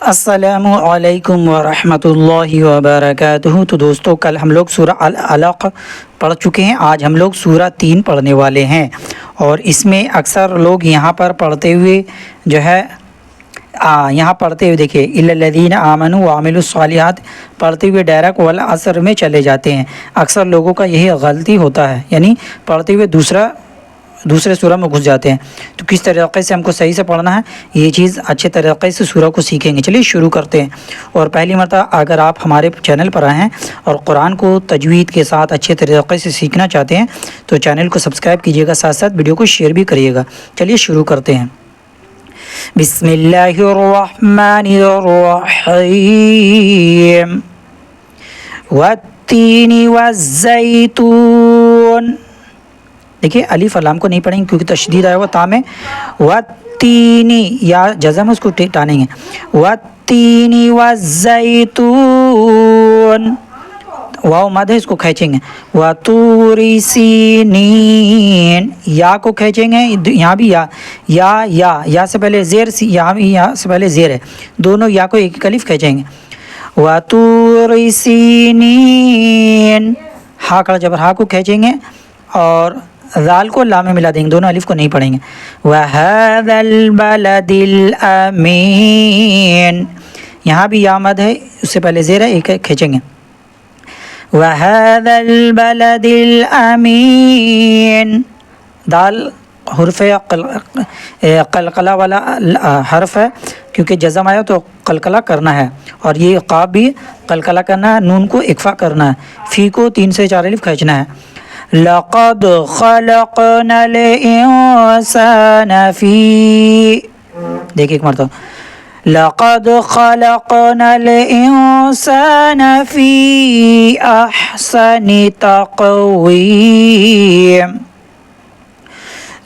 السلام علیکم ورحمۃ اللہ وبرکاتہ۔ تو دوستو، کل ہم لوگ سورہ العلق پڑھ چکے ہیں۔ آج ہم لوگ سورہ 3 پڑھنے والے ہیں، اور اس میں اکثر لوگ یہاں پر پڑھتے ہوئے دیکھیں الا الذین آمنوا وعملوا الصالحات پڑھتے ہوئے ڈائریکٹ والعصر میں چلے جاتے ہیں۔ اکثر لوگوں کا یہی غلطی ہوتا ہے، یعنی پڑھتے ہوئے دوسرے سورہ میں گھس جاتے ہیں۔ تو کس طریقے سے ہم کو صحیح سے پڑھنا ہے، یہ چیز اچھے طریقے سے سورہ کو سیکھیں گے۔ چلیے شروع کرتے ہیں۔ اور پہلی مرتبہ اگر آپ ہمارے چینل پر آئے ہیں اور قرآن کو تجوید کے ساتھ اچھے طریقے سے سیکھنا چاہتے ہیں تو چینل کو سبسکرائب کیجیے گا، ساتھ ساتھ ویڈیو کو شیئر بھی کریے گا۔ چلیے شروع کرتے ہیں۔ بسم اللہ الرحمن الرحیم والتین والزیتون۔ دیکھیے الف لام کو نہیں پڑھیں گے کیونکہ تشدید آیا ہوا تا میں۔ والتینی یا جزم اس کو ٹانیں گے۔ والتین والزیتون، واو مد ہے، اس کو کھینچیں گے۔ وطور سینین، یا کو کھینچیں گے، یہاں بھی یا سے پہلے زیر، یہاں بھی یا سے پہلے زیر ہے، دونوں یا کو ایک الف کھینچیں گے۔ وطور سینین، ہا کڑا جبر ہا کو کھینچیں گے اور ذال کو لام میں ملا دیں گے، دونوں الف کو نہیں پڑھیں گے۔ وَهَذَا الْبَلَدِ الْأَمِينَ، یہاں بھی یا مد ہے، اس سے پہلے زیر ہے، ایک کھینچیں گے۔ وَهَذَا الْبَلَدِ الْأَمِينَ، دال حرف قلقلہ والا حرف ہے، کیونکہ جزم آیا تو قلقلہ کرنا ہے، اور یہ قاف بھی قلقلہ کرنا ہے، نون کو اکفا کرنا ہے، فی کو 3 سے 4 الف کھینچنا ہے۔ لقد خلقنا الانسان فی، دیکھیں ایک مرتبہ، لقد خلقنا الانسان فی احسن تقویم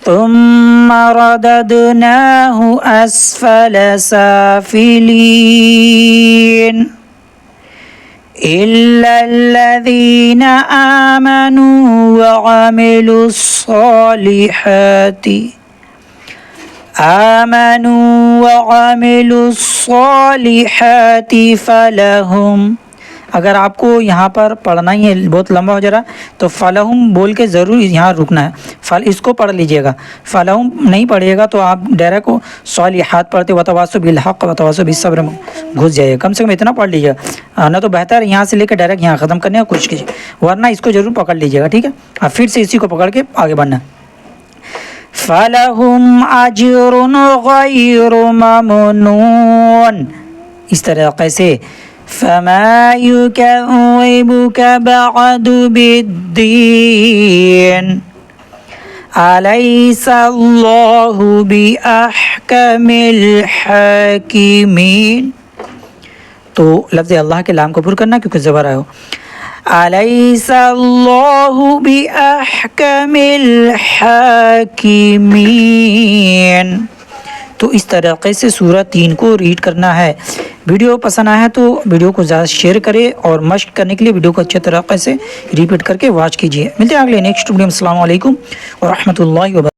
ثم رددناه اسفل سافلین إلا الذين آمنوا وعملوا الصالحات فلهم، اگر آپ کو یہاں پر پڑھنا ہی ہے، بہت لمبا ہو جا رہا تو فلہم بول کے ضرور یہاں رکنا ہے، اس کو پڑھ لیجئے گا۔ فلہم نہیں پڑھیے گا تو آپ ڈائریکٹ صالحات پڑھتے وتواصوا بالحق وتواصوا بالصبر میں گھس جائیے گا۔ کم سے کم اتنا پڑھ لیجیے گا، نہ تو بہتر یہاں سے لے کے ڈائریکٹ یہاں ختم کرنے کا کوشش کیجیے، ورنہ اس کو ضرور پکڑ لیجیے گا، ٹھیک ہے؟ اور پھر سے اسی کو پکڑ کے آگے بڑھنا۔ فلہم اجر غیر ممنون، اس طریقے سے فما یکذبک بعد بالدین الیس اللہ باحکم الحاکمین، تو لفظ اللہ کے لام کو پر کرنا کیونکہ زبر آئے ہو۔ الیس اللہ باحکم الحاکمین، تو اس طریقے سے سورہ 3 کو ریڈ کرنا ہے۔ ویڈیو پسند آیا ہے تو ویڈیو کو زیادہ شیئر کرے، اور مشق کرنے کے لیے ویڈیو کو اچھے طریقے سے ریپیٹ کر کے واچ کیجیے۔ ملتے ہیں اگلے نیکسٹ ویڈیو میں۔ السلام علیکم ورحمۃ اللہ وبرکاتہ۔